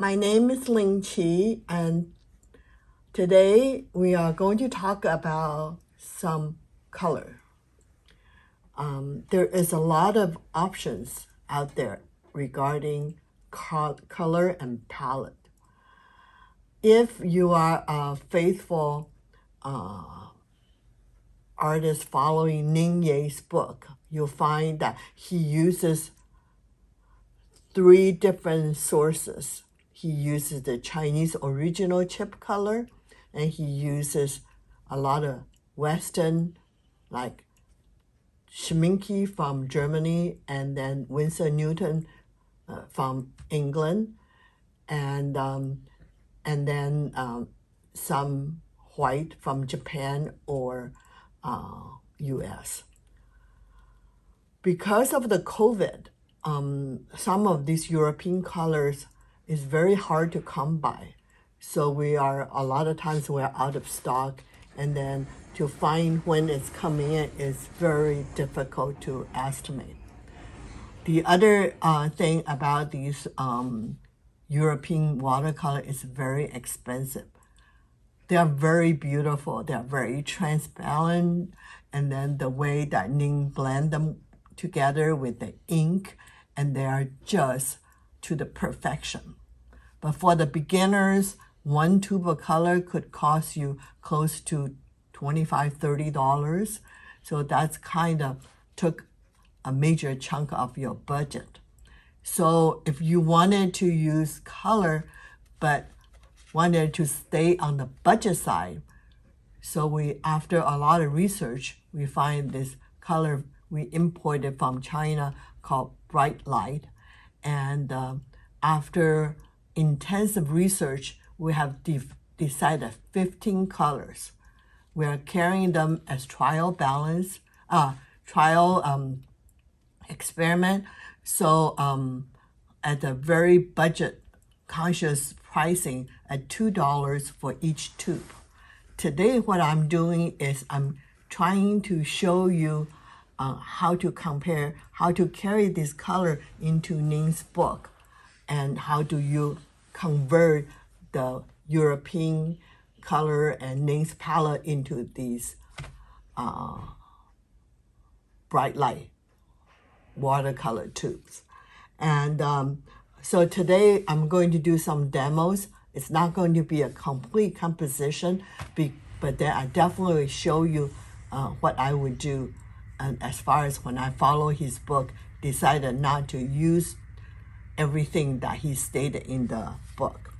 my name is Ling Chi, and today we are going to talk about some color. There is a lot of options out there regarding color and palette. If you are a faithful artist following Ning Yeh's book, you'll find that he uses 3 different sources. He uses the Chinese original chip color, and he uses a lot of Western, like Schmincke from Germany, and then Winsor Newton from England, and then some white from Japan or US. Because of the COVID, some of these European colors is very hard to come by. So a lot of times we're out of stock, and then to find when it's coming in is very difficult to estimate. The other thing about these European watercolor is very expensive. They are very beautiful, they are very transparent, and then the way that Ning blend them together with the ink, and they are just to the perfection. But for the beginners, 1 tube of color could cost you close to $25, $30. So that's kind of took a major chunk of your budget. So if you wanted to use color, but wanted to stay on the budget side, so after a lot of research, we find this color we imported from China called Bright Light. And after intensive research, we have decided 15 colors. We are carrying them as trial experiment. So at a very budget conscious pricing at $2 for each tube. Today what I'm doing is I'm trying to show you how to compare, how to carry this color into Ning's book, and how do you convert the European color and Ning's palette into these bright light watercolor tubes. And so today I'm going to do some demos. It's not going to be a complete composition, but then I definitely show you what I would do. And as far as when I follow his book, decided not to use everything that he stated in the book.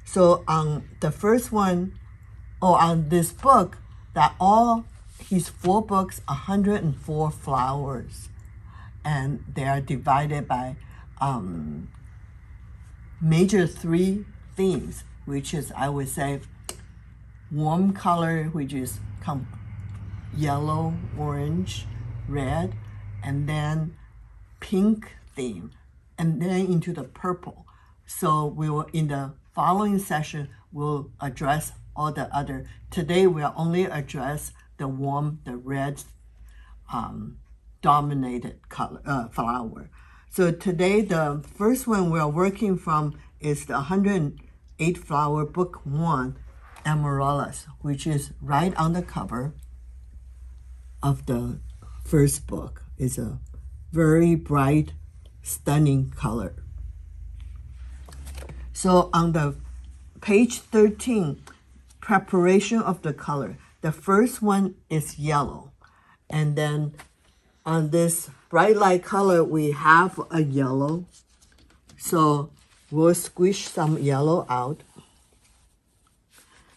So on the first one, on this book, that all his 4 books, 104 flowers, and they are divided by major 3 themes, which is, I would say, warm color, which is yellow, orange, red, and then pink theme, and then into the purple. So we will, in the following session, we'll address all the other. Today we'll only address the warm, the red dominated color flower. So today the first one we're working from is the 108 flower book 1, Amaryllis, which is right on the cover of the first book. It's a very bright, stunning color. So on the page 13, preparation of the color. The first one is yellow. And then on this bright light color, we have a yellow. So we'll squish some yellow out.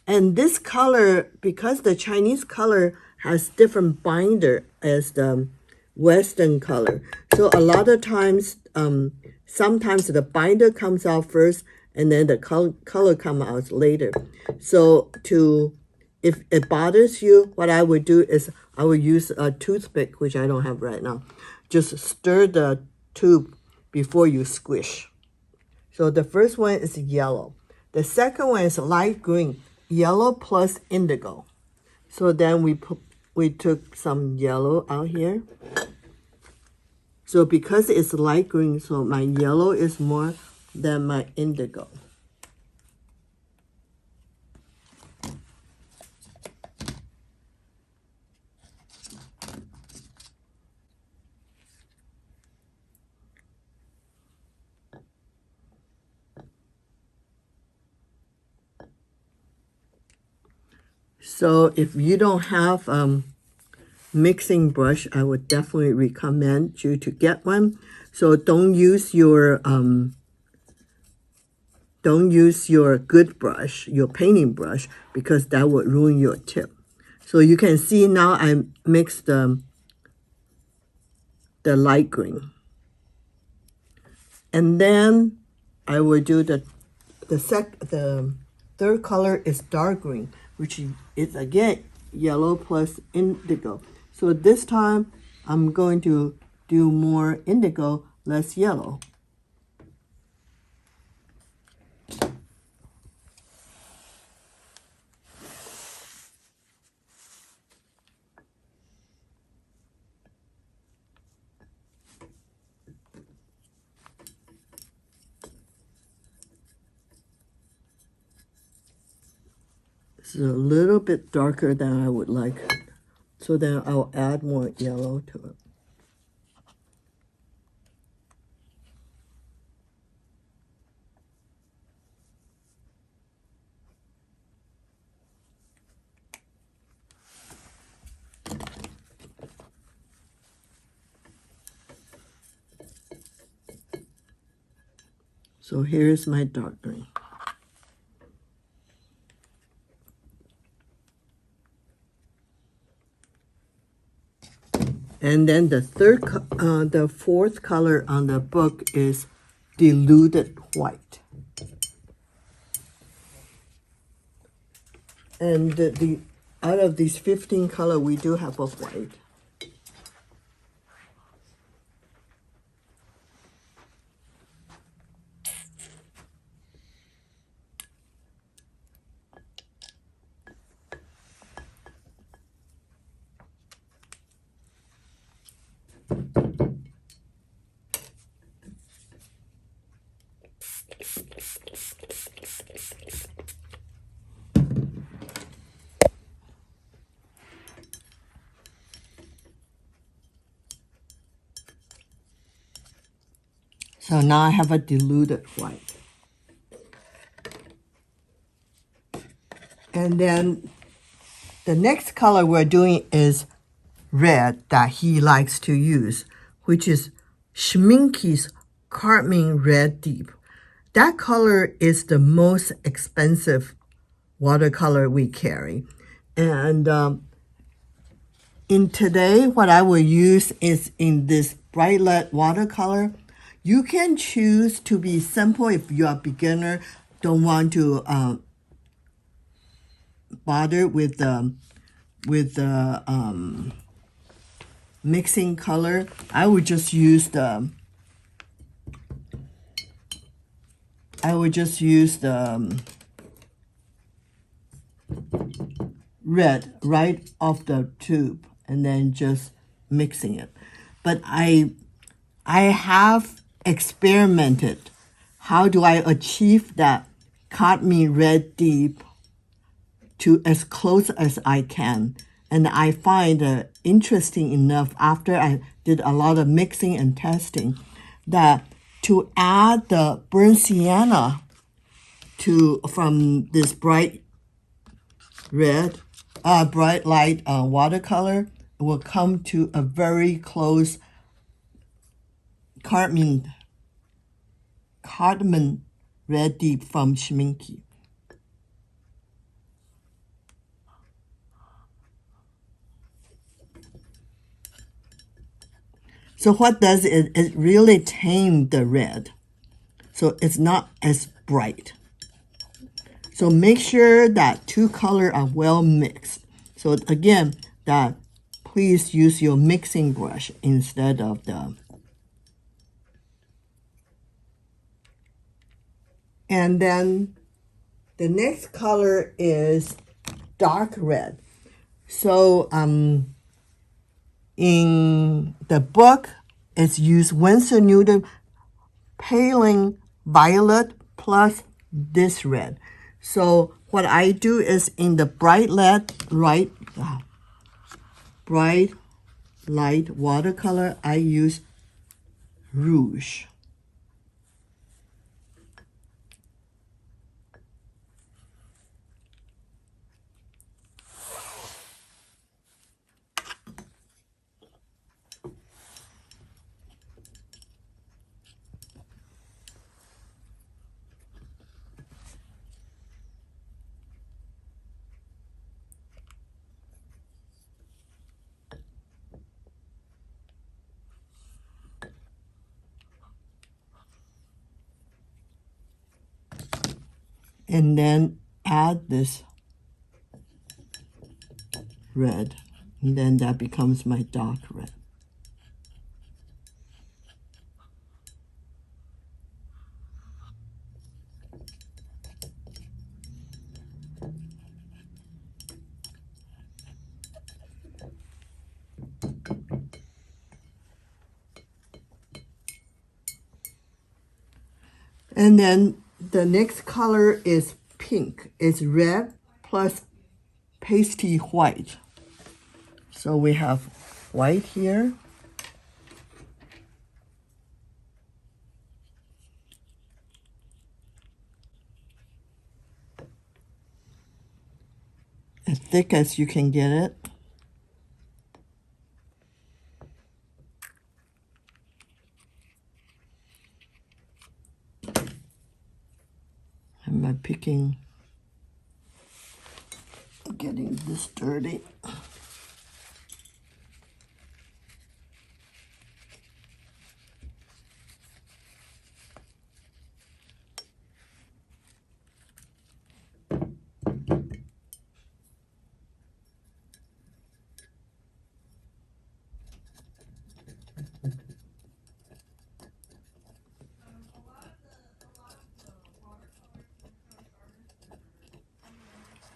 And this color, because the Chinese color has different binder as the Western color. So a lot of times, sometimes the binder comes out first and then the color comes out later. So if it bothers you, what I would do is I would use a toothpick, which I don't have right now. Just stir the tube before you squish. So the first one is yellow. The second one is light green, yellow plus indigo. So then we took some yellow out here. So because it's light green, so my yellow is more than my indigo. So if you don't have mixing brush, I would definitely recommend you to get one. So don't use your good brush, your painting brush, because that would ruin your tip. So you can see now I mixed the light green. And then I will do the third color is dark green, which is again yellow plus indigo. So this time I'm going to do more indigo, less yellow. It's a little bit darker than I would like, so then I'll add more yellow to it. So here's my dark green. And then the fourth color on the book is diluted white. And out of these 15 colors, we do have a white. So now I have a diluted white. And then the next color we're doing is red that he likes to use, which is Schmincke's Carmine Red Deep. That color is the most expensive watercolor we carry. And in today, what I will use is in this Bright Light Watercolor. You can choose to be simple if you are a beginner, don't want to bother with the mixing color. I would just use the red right off the tube and then just mixing it. But I have experimented. How do I achieve that Carmine Red Deep to as close as I can? And I find interesting enough after I did a lot of mixing and testing that to add the burnt sienna from this bright light watercolor, it will come to a very close Carmine Red Deep from Schmincke. So what does it? It really tamed the red, so it's not as bright. So make sure that two colors are well mixed. So again, that please use your mixing brush instead of the. And then the next color is dark red. So in the book, it's used Winsor Newton paling violet plus this red. So what I do is in the bright light watercolor, I use rouge. and then add this red, and then that becomes my dark red. And then the next color is pink. It's red plus pasty white. So we have white here. As thick as you can get it. Am I picking, getting this dirty?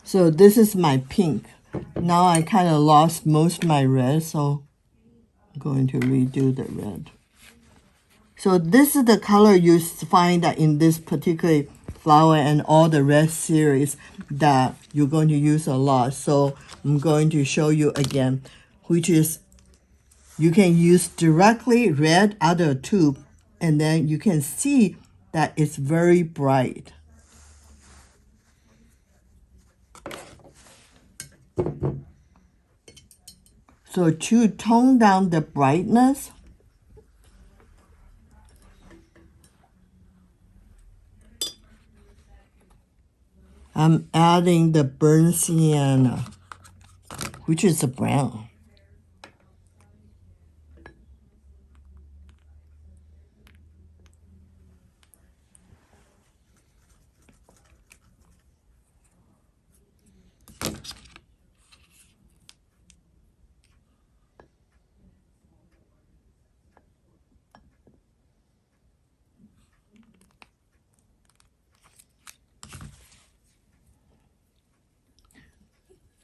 So this is my pink. Now I kind of lost most of my red, so I'm going to redo the red. So this is the color you find that in this particular flower and all the red series that you're going to use a lot. So I'm going to show you again, which is you can use directly red out of a tube, and then you can see that it's very bright. So to tone down the brightness, I'm adding the burnt sienna, which is a brown.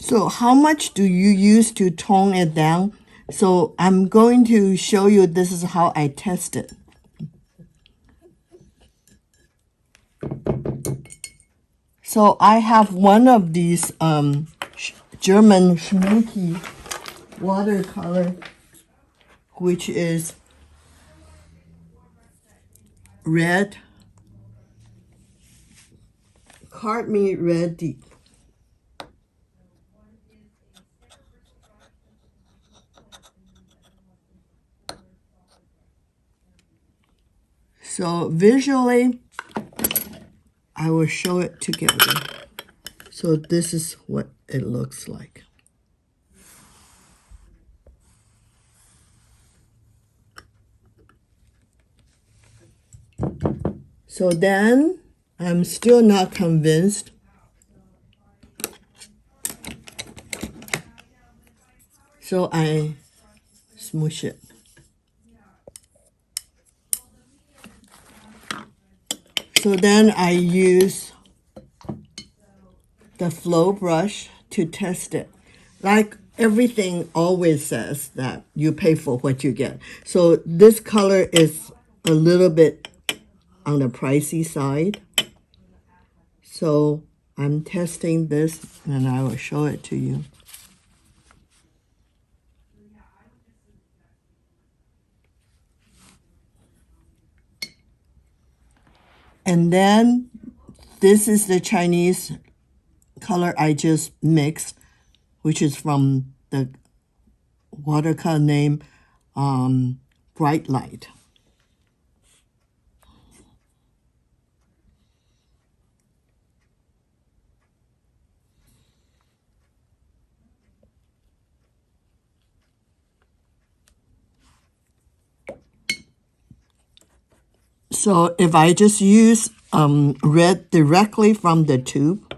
So how much do you use to tone it down? So I'm going to show you, this is how I test it. So I have one of these German Schmincke watercolor, which is red, Carmine red deep. So visually, I will show it together. So this is what it looks like. So then, I'm still not convinced. So I smoosh it. So then I use the flow brush to test it. Like everything always says that you pay for what you get. So this color is a little bit on the pricey side. So I'm testing this and I will show it to you. And then this is the Chinese color I just mixed, which is from the watercolor name Bright Light. So if I just use red directly from the tube,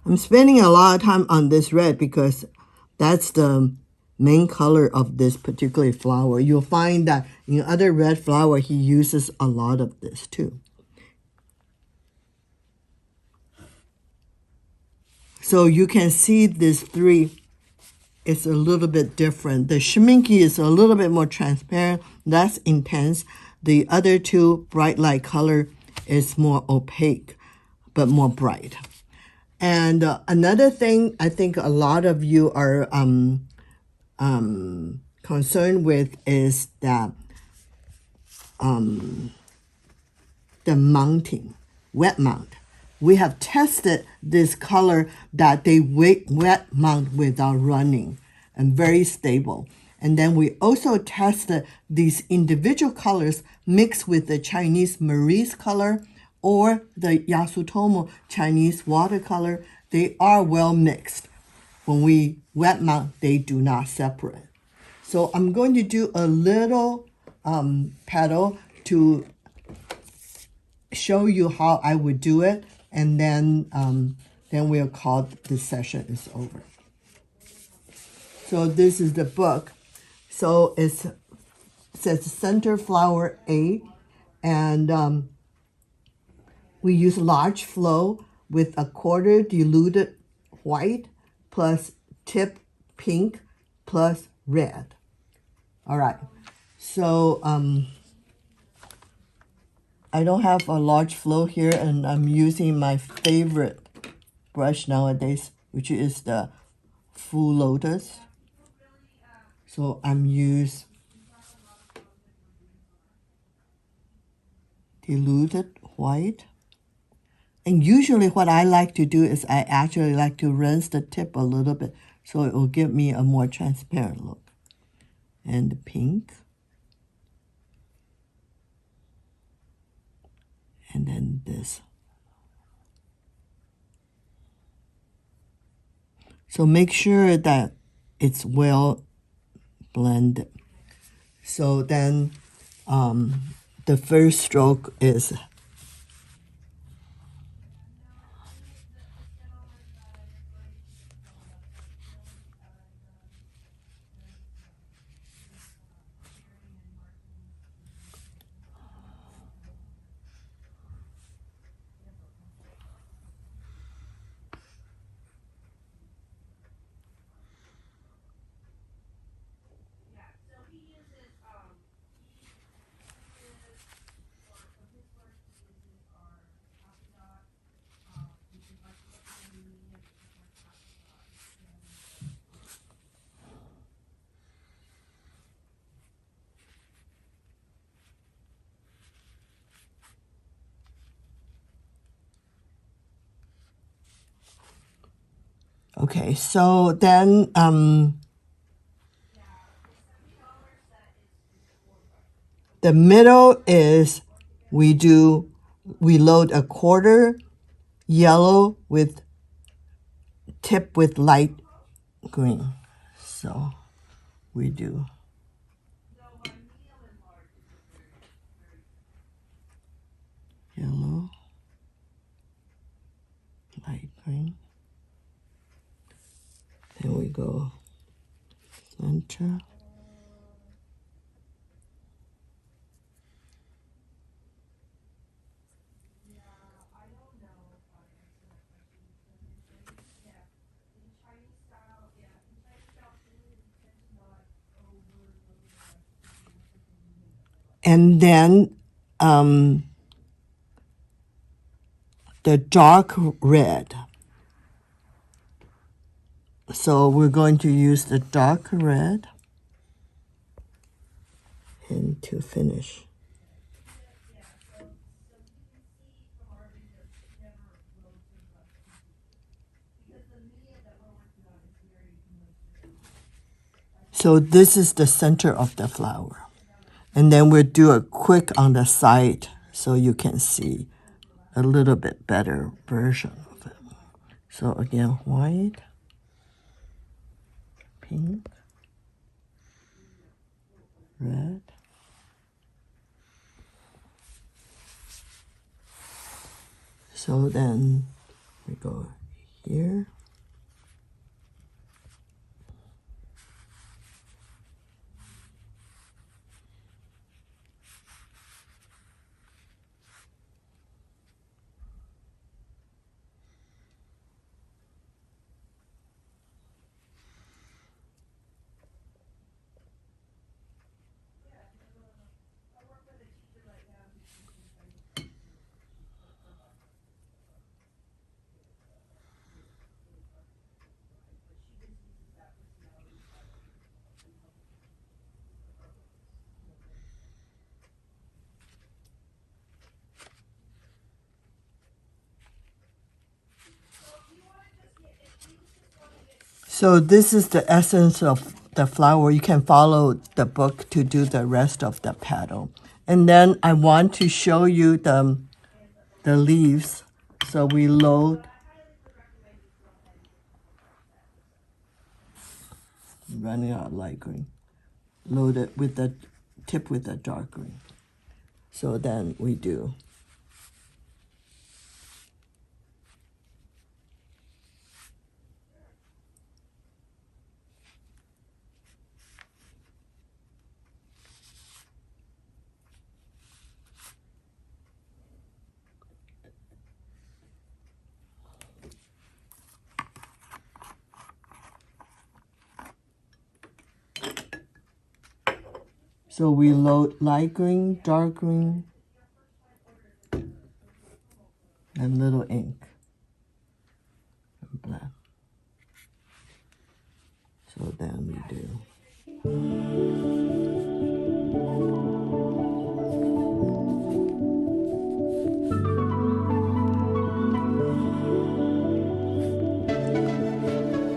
I'm spending a lot of time on this red because that's the main color of this particular flower. You'll find that in other red flower, he uses a lot of this too. So you can see these three is a little bit different. The Schmincke is a little bit more transparent, less intense. The other two, Bright Light Color, is more opaque, but more bright. And another thing I think a lot of you are concerned with is that the mounting, wet mount. We have tested this color that they wet mount without running and very stable. And then we also tested these individual colors mixed with the Chinese Maurice color or the Yasutomo Chinese watercolor. They are well mixed. When we wet mount, they do not separate. So I'm going to do a little petal to show you how I would do it, and then we'll call this session is over. So this is the book. So it says center flower A, and we use large flow with a quarter diluted white plus tip pink plus red. All right, so I don't have a large flow here, and I'm using my favorite brush nowadays, which is the Full Lotus. So I'm use diluted white. And usually what I like to do is I actually like to rinse the tip a little bit so it will give me a more transparent look. And the pink. And then this. So make sure that it's well blended. So then the first stroke is okay. So then the middle is we load a quarter yellow with tip with light green. So we do yellow, light green. Then we go center. And then the dark red. So we're going to use the dark red and to finish. So this is the center of the flower. And then we'll do a quick on the side so you can see a little bit better version of it. So again, white, pink, red, so then we go here. So this is the essence of the flower. You can follow the book to do the rest of the petal. And then I want to show you the leaves. So we load, running out of light green, load it with the tip with the dark green. So then we do. So we load light green, dark green, and little ink, and black. So then we do.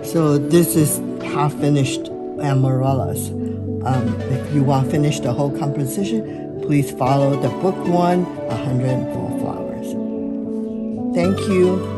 So this is half-finished amarellas. If you want to finish the whole composition, please follow the book one, 104 Flowers. Thank you.